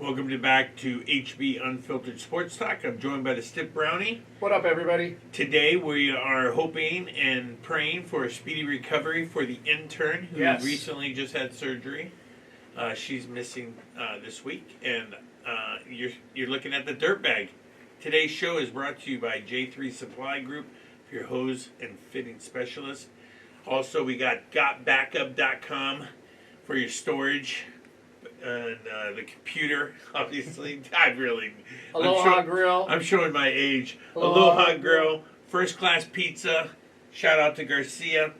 Back to HB Unfiltered Sports Talk. I'm joined by the Stiff Brownie. What up, everybody? Today we are hoping and praying for a speedy recovery for the intern who recently just had surgery. She's missing this week, and you're looking at the Dirtbag. Today's show is brought to you by J3 Supply Group, your hose and fitting specialist. Also, we got GotBackup.com for your storage. And the computer, obviously. Aloha Grill. I'm showing my age. Aloha Grill. First Class Pizza. Shout out to Garcia.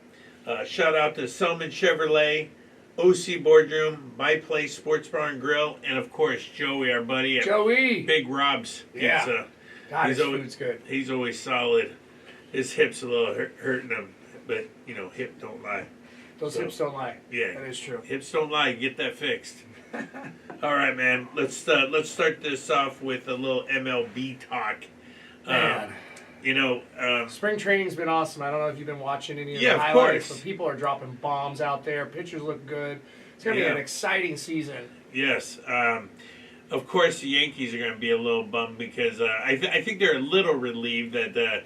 Shout out to Selman Chevrolet. OC Boardroom. My Place Sports Bar and Grill. And, of course, Joey, our buddy. At Joey. Big Rob's Pizza. God, his food's good. He's always solid. His hip's a little hurting him. But, hip don't lie. Those hips don't lie. Yeah. That is true. Hips don't lie. Get that fixed. All right, man. Let's start this off with a little MLB talk. Man. Spring training's been awesome. I don't know if you've been watching any of the highlights, but people are dropping bombs out there. Pitchers look good. It's going to be an exciting season. Yes. Of course, the Yankees are going to be a little bummed because I think they're a little relieved that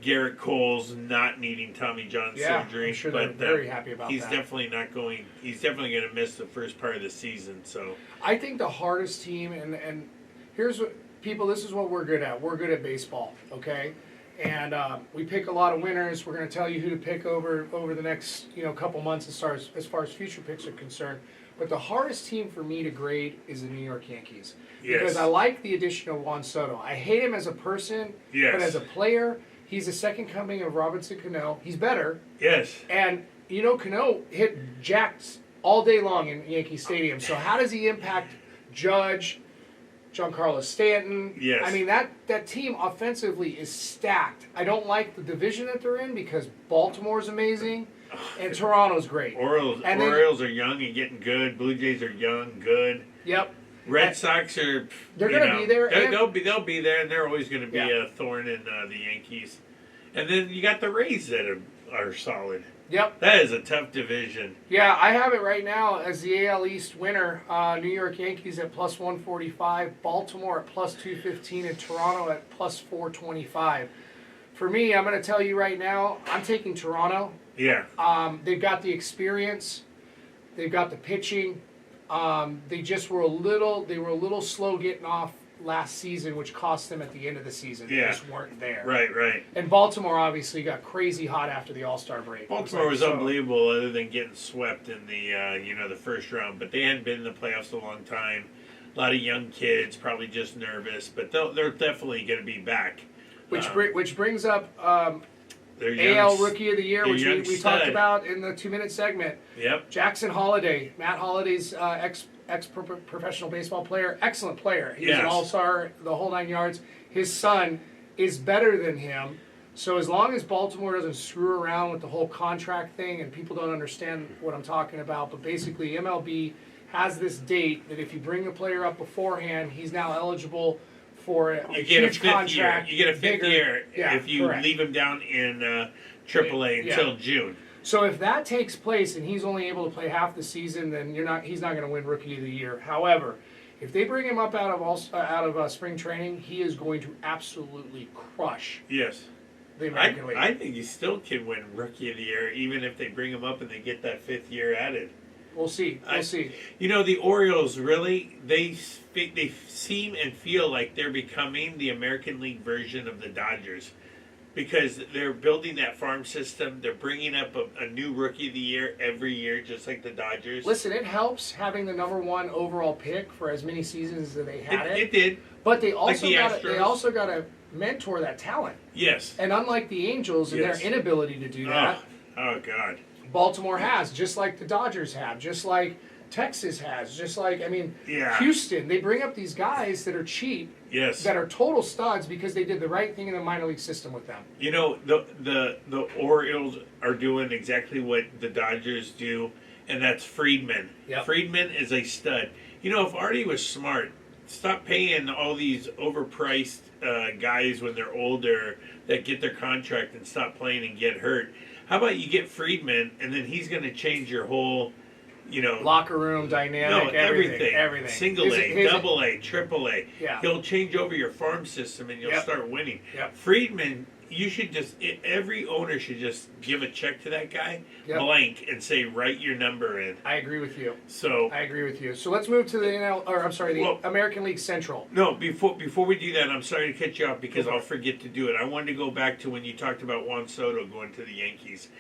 Garrett Cole's not needing Tommy John surgery. I'm sure they're very happy about he's that. Definitely not going. He's definitely going to miss the first part of the season. So I think the hardest team, and here's what people. This is what we're good at. We're good at baseball, okay? And we pick a lot of winners. We're going to tell you who to pick over the next couple months as far as future picks are concerned. But the hardest team for me to grade is the New York Yankees because I like the addition of Juan Soto. I hate him as a person, but as a player. He's the second coming of Robinson Cano. He's better. Yes. And, Cano hit jacks all day long in Yankee Stadium. So how does he impact Judge, Giancarlo Stanton? Yes. I mean, that team offensively is stacked. I don't like the division that they're in because Baltimore's amazing and Toronto's great. Orioles are young and getting good. Blue Jays are young, good. Yep. Red Sox are. They're going to be there. They'll be there, and they're always going to be a thorn in the Yankees. And then you got the Rays that are solid. Yep. That is a tough division. Yeah, I have it right now as the AL East winner. New York Yankees at plus 145, Baltimore at plus 215, and Toronto at plus 425. For me, I'm going to tell you right now, I'm taking Toronto. Yeah. They've got the experience. They've got the pitching. They were a little slow getting off last season, which cost them at the end of the season. They just weren't there. Right. And Baltimore obviously got crazy hot after the All-Star break. Baltimore was unbelievable other than getting swept in the first round. But they hadn't been in the playoffs a long time. A lot of young kids, probably just nervous. But they're definitely going to be back. Which brings up AL Rookie of the Year, which we talked about in the 2-minute segment. Yep. Jackson Holliday, Matt Holliday's ex-professional baseball player, excellent player. He was an all-star, the whole 9 yards. His son is better than him. So as long as Baltimore doesn't screw around with the whole contract thing and people don't understand what I'm talking about, but basically MLB has this date that if you bring the player up beforehand, he's now eligible for a huge contract. You get a fifth year if you leave him down in AAA until June. So if that takes place and he's only able to play half the season, then he's not going to win Rookie of the Year. However, if they bring him up out of spring training, he is going to absolutely crush. Yes. The American League. I think he still can win Rookie of the Year, even if they bring him up and they get that fifth year added. We'll see. See. The Orioles really they seem and feel like they're becoming the American League version of the Dodgers because they're building that farm system. They're bringing up a new Rookie of the Year every year, just like the Dodgers. Listen, it helps having the number 1 overall pick for as many seasons as they had it. It did. But they also got to mentor that talent. Yes. And unlike the Angels and their inability to do that. Oh God. Baltimore has, just like the Dodgers have, just like Texas has, just like, Houston. They bring up these guys that are cheap, that are total studs because they did the right thing in the minor league system with them. The Orioles are doing exactly what the Dodgers do, and that's Friedman. Yep. Friedman is a stud. If Artie was smart, stop paying all these overpriced guys when they're older that get their contract and stop playing and get hurt. How about you get Friedman, and then he's going to change your whole locker room dynamic, everything. Single A, double A, triple A. Yeah. He'll change over your farm system and you'll start winning. Yep. Friedman, you should every owner should just give a check to that guy, blank, and say write your number in. I agree with you. So let's move to the American League Central. No, before we do that, I'm sorry to cut you off because I'll forget to do it. I wanted to go back to when you talked about Juan Soto going to the Yankees.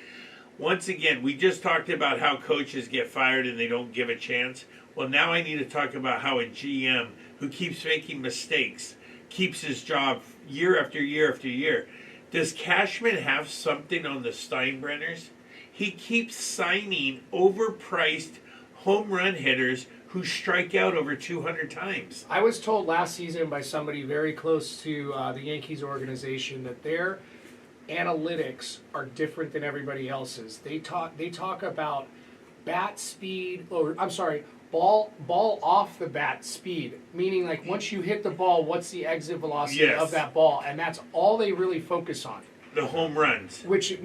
Once again, we just talked about how coaches get fired and they don't give a chance. Well, now I need to talk about how a GM who keeps making mistakes keeps his job year after year after year. Does Cashman have something on the Steinbrenners? He keeps signing overpriced home run hitters who strike out over 200 times. I was told last season by somebody very close to the Yankees organization that their analytics are different than everybody else's. They talk about bat speed, ball off the bat speed, meaning like once you hit the ball, what's the exit velocity of that ball, and that's all they really focus on. The home runs, which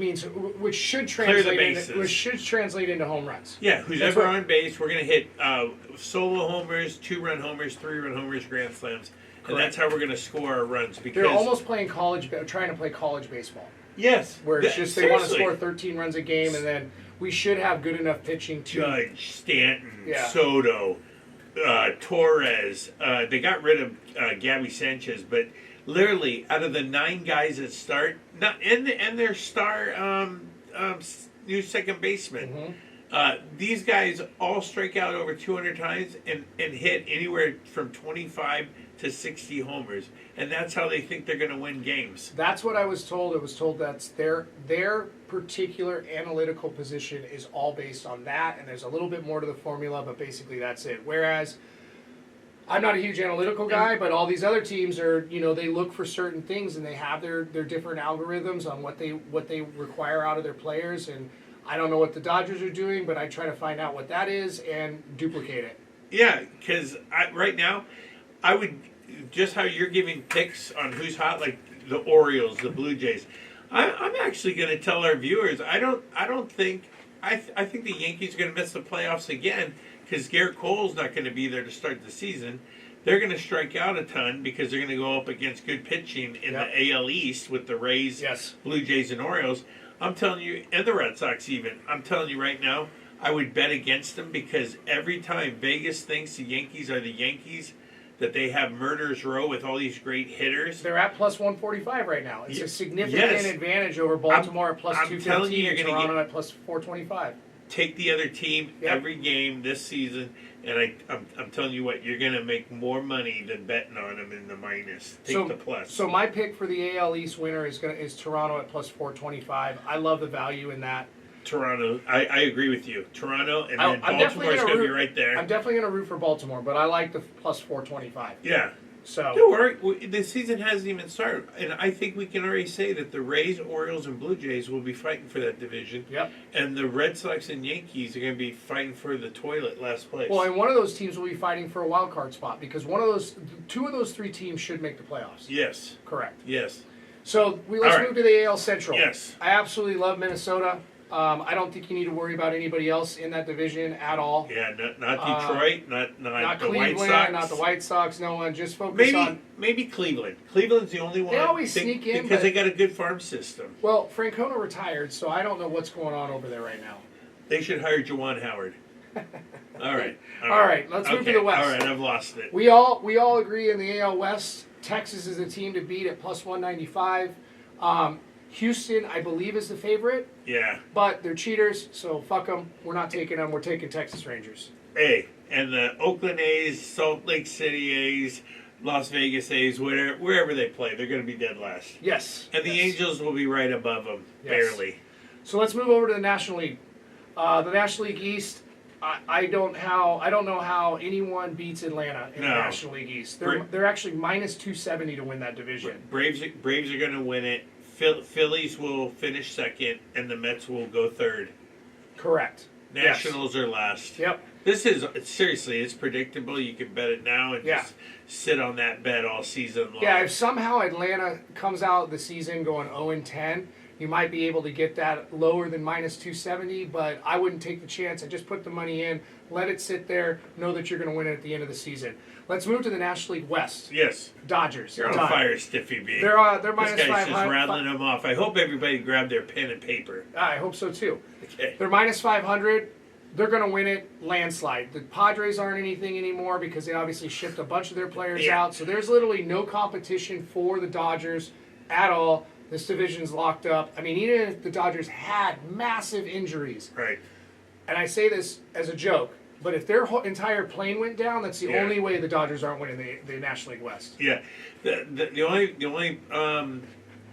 should translate into home runs. Yeah, who's ever on base, we're going to hit solo homers, 2-run homers, 3-run homers, grand slams. Correct. And that's how we're going to score our runs. Because they're almost trying to play college baseball. Yes. Where it's just they want to score 13 runs a game, and then we should have good enough pitching to... Judge, Stanton, Soto, Torres. They got rid of Gabby Sanchez, but literally out of the 9 guys that start, and their star new second baseman, these guys all strike out over 200 times and hit anywhere from 25 to 60 homers, and that's how they think they're going to win games. That's what I was told. It was told that's their particular analytical position is all based on that, and there's a little bit more to the formula, but basically that's it. Whereas I'm not a huge analytical guy, but all these other teams are, they look for certain things and they have their different algorithms on what they require out of their players, and I don't know what the Dodgers are doing, but I try to find out what that is and duplicate it. Yeah, because right now, I would, just how you're giving picks on who's hot, like the Orioles, the Blue Jays. I'm actually going to tell our viewers, I think the Yankees are going to miss the playoffs again because Garrett Cole's not going to be there to start the season. They're going to strike out a ton because they're going to go up against good pitching in the AL East with the Rays, Blue Jays, and Orioles. I'm telling you, and the Red Sox even, I'm telling you right now, I would bet against them because every time Vegas thinks the Yankees are the Yankees, that they have murderers row with all these great hitters. They're at plus 145 right now. It's a significant advantage over Baltimore at plus 215 and Toronto at plus 425. Take the other team every game this season, and I'm telling you what, you're going to make more money than betting on them in the minus. Take the plus. So my pick for the AL East winner is Toronto at plus 425. I love the value in that. Toronto, I agree with you. Toronto, and then Baltimore's going to be right there. I'm definitely going to root for Baltimore, but I like the plus 425. Yeah. So don't worry, the season hasn't even started, and I think we can already say that the Rays, Orioles, and Blue Jays will be fighting for that division. Yep. And the Red Sox and Yankees are going to be fighting for the toilet last place. Well, and one of those teams will be fighting for a wild card spot because two of those 3 teams should make the playoffs. Yes. Correct. Yes. So let's move to the AL Central. Yes. I absolutely love Minnesota. I don't think you need to worry about anybody else in that division at all. Yeah, not Detroit, not the Cleveland, White Sox. not the White Sox. No one. Just focus on maybe Cleveland. Cleveland's the only one. They always sneak in because they got a good farm system. Well, Francona retired, so I don't know what's going on over there right now. They should hire Juwan Howard. All right. Let's move to the West. All right, I've lost it. We all agree in the AL West. Texas is a team to beat at plus 195. Houston, I believe, is the favorite. Yeah. But they're cheaters, so fuck them. We're not taking them. We're taking Texas Rangers. Hey, and the Oakland A's, Salt Lake City A's, Las Vegas A's, wherever they play, they're going to be dead last. Yes. And the Angels will be right above them, barely. So let's move over to the National League. The National League East, I don't know how anyone beats Atlanta in the National League East. They're actually minus 270 to win that division. Braves are going to win it. Phillies will finish second, and the Mets will go third. Correct. Nationals are last. Yep. This is, seriously, it's predictable. You can bet it now and just sit on that bet all season long. Yeah, if somehow Atlanta comes out of the season going 0-10, You might be able to get that lower than minus 270, but I wouldn't take the chance. I just put the money in, let it sit there, know that you're going to win it at the end of the season. Let's move to the National League West. Yes. Dodgers. You're on fire, Stiffy B. They're minus this guy's 500. just rattling them off. I hope everybody grabbed their pen and paper. I hope so too. Okay. They're minus 500. They're going to win it landslide. The Padres aren't anything anymore because they obviously shipped a bunch of their players out. So there's literally no competition for the Dodgers at all. This division's locked up. I mean, even if the Dodgers had massive injuries, Right. and I say this as a joke, but if their whole entire plane went down, that's the only way the Dodgers aren't winning the National League West. Yeah. The only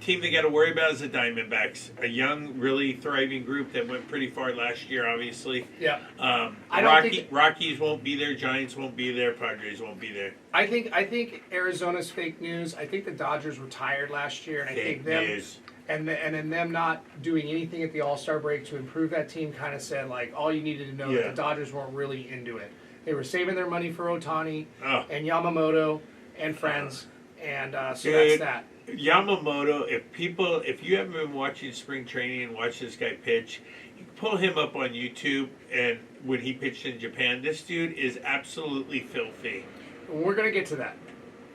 team they got to worry about is the Diamondbacks, a young, really thriving group that went pretty far last year, obviously. Yeah. I don't think Rockies won't be there, Giants won't be there, Padres won't be there. I think Arizona's fake news. I think the Dodgers were tired last year, and I think them news. and then them not doing anything at the All-Star break to improve that team kind of said like all you needed to know that the Dodgers weren't really into it. They were saving their money for Ohtani and Yamamoto and friends, and so that's that. Yamamoto, if you haven't been watching spring training and watched this guy pitch, you can pull him up on YouTube. And when he pitched in Japan, this dude is absolutely filthy. We're gonna get to that.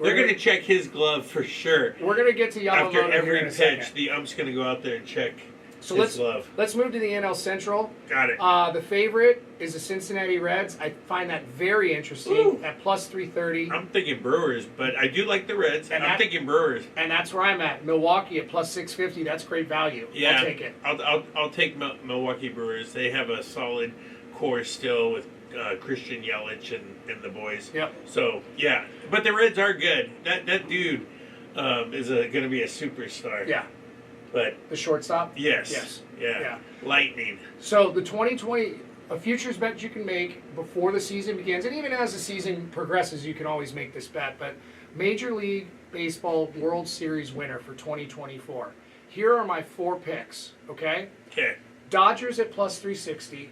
They're going to check his glove for sure. We're gonna get to Yamamoto After every here in a pitch, second. the ump's going to go out there and check So his glove. let's move to the NL Central. Got it. The favorite is the Cincinnati Reds. I find that very interesting at plus 330. I'm thinking Brewers, but I do like the Reds. And I'm thinking Brewers. And that's where I'm at. Milwaukee at plus 650. That's great value. Yeah, I'll take it. I'll take Milwaukee Brewers. They have a solid core still with Christian Yelich and the boys. Yep. So yeah, but the Reds are good. That dude is going to be a superstar. Yeah. But The shortstop? yes. Yes. Yeah. Lightning. So the 2020, a futures bet you can make before the season begins, and even as the season progresses, you can always make this bet. But Major League Baseball World Series winner for 2024. Here are my 4 picks, okay? Okay. Dodgers at plus 360,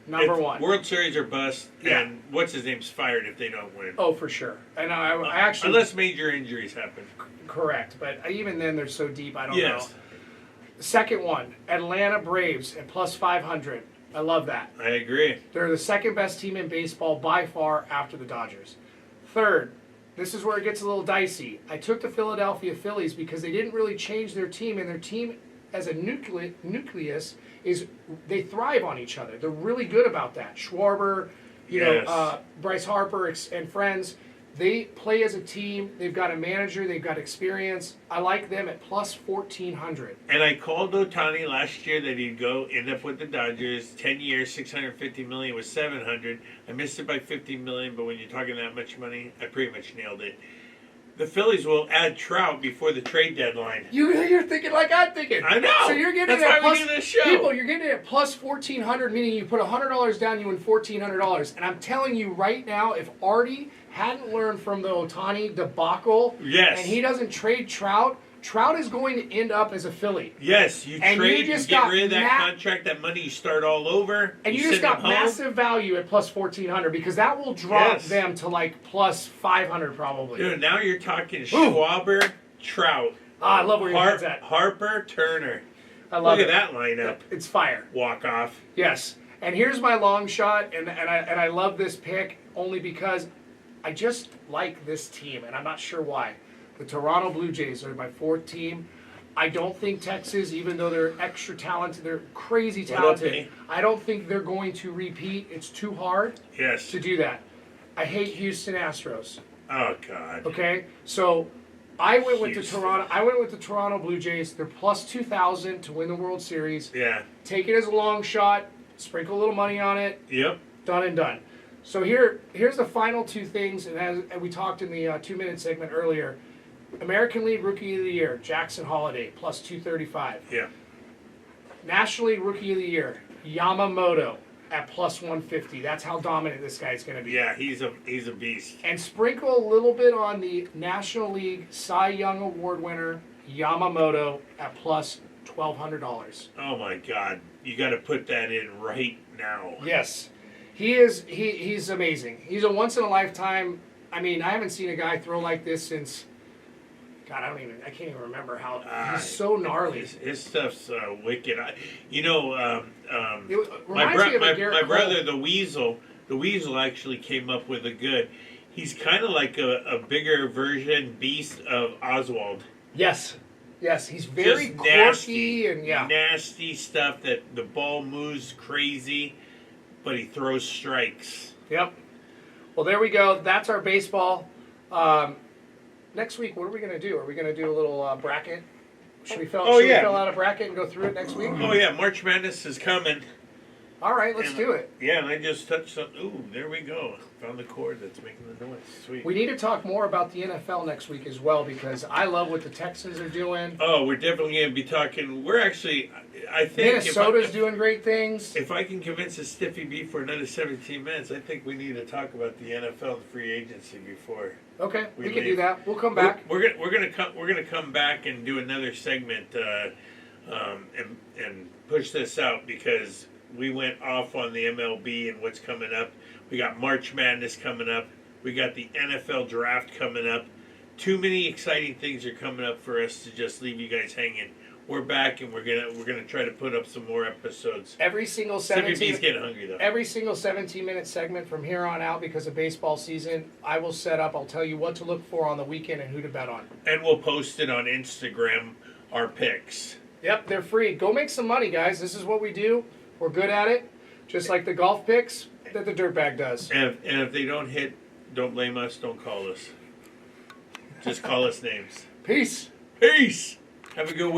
number It's 1. World Series or bust. Yeah. And what's his name's fired if they don't win. Oh, for sure. And I actually... Unless major injuries happen. Correct, but even then they're so deep, I don't Yes. know. Second one, Atlanta Braves at plus 500. I love that. I agree. They're the second best team in baseball by far after the Dodgers. Third, this is where it gets a little dicey. I took the Philadelphia Phillies because they didn't really change their team, and their team as a nucleus is they thrive on each other. They're really good about that. Schwarber, Bryce Harper and friends. They play as a team. They've got a manager. They've got experience. I like them at plus 1,400. And I called Ohtani last year that he'd end up with the Dodgers. 10 years, $650 million was $700. I missed it by $50 million, but when you're talking that much money, I pretty much nailed it. The Phillies will add Trout before the trade deadline. You're thinking like I'm thinking. I know. So you're getting That's it at why we plus, do this show. people. You're getting it at plus 1,400, meaning you put $100 down, you win $1,400. And I'm telling you right now, if Artie hadn't learned from the Ohtani debacle, Yes. and he doesn't trade Trout, Trout is going to end up as a Philly. Yes, you And trade, you just get got rid of that contract, that money, you start all over. And you just send got them home. massive value at plus 1,400 because that will drop Yes. them to like plus 500 probably. Dude, now you're talking Schwarber, Trout, I love where your head's at. Harper, Turner. I love Look it. at that lineup. It's fire. Walk off. Yes. And here's my long shot, and I love this pick only because I just like this team, and I'm not sure why. The Toronto Blue Jays are my 4th team. I don't think Texas, even though they're extra talented, they're crazy talented, I don't think they're going to repeat. It's too hard Yes. to do that. I hate Houston Astros. Oh, God. Okay? So I went with Houston. the Toronto Blue Jays. They're plus 2,000 to win the World Series. Yeah. Take it as a long shot, sprinkle a little money on it, Yep. done and done. So here's the final 2 things, and we talked in the 2-minute segment earlier. American League Rookie of the Year, Jackson Holiday, plus 235. Yeah. National League Rookie of the Year, Yamamoto, at plus 150. That's how dominant this guy's going to be. Yeah, he's a beast. And sprinkle a little bit on the National League Cy Young Award winner, Yamamoto, at plus $1,200. Oh, my God. You got to put that in right now. Yes. He's amazing. He's a once-in-a-lifetime. I mean, I haven't seen a guy throw like this since God, I can't even remember how. He's so gnarly. His stuff's wicked. It My, reminds me of a my Garrett brother, Cole. the Weasel actually came up with a good. He's kind of like a bigger version beast of Oswald. Yes. He's very Just quirky and nasty stuff that the ball moves crazy, but he throws strikes. Yep. Well, there we go. That's our baseball. Next week, what are we going to do? Are we going to do a little bracket? Should we fill out a bracket and go through it next week? Oh yeah, March Madness is coming. All right, let's do it. Yeah, and I just touched something. Ooh, there we go. Found the cord that's making the noise. Sweet. We need to talk more about the NFL next week as well because I love what the Texans are doing. Oh, we're definitely going to be talking. We're actually, I think Minnesota's doing great things. If I can convince a Stiffy B for another 17 minutes, I think we need to talk about the NFL and free agency before. Okay, we can leave. do that. We'll come back. We're gonna come back and do another segment and push this out because we went off on the MLB and what's coming up. We got March Madness coming up. We got the NFL draft coming up. Too many exciting things are coming up for us to just leave you guys hanging. We're back and we're gonna try to put up some more episodes. Every single Stiffy B's getting hungry though. Every single 17-minute segment from here on out because of baseball season, I will set up. I'll tell you what to look for on the weekend and who to bet on. And we'll post it on Instagram, our picks. Yep, they're free. Go make some money, guys. This is what we do. We're good at it. Just like the golf picks that the Dirtbag does. And if they don't hit, don't blame us. Don't call us. Just call us names. Peace. Peace. Have a good week.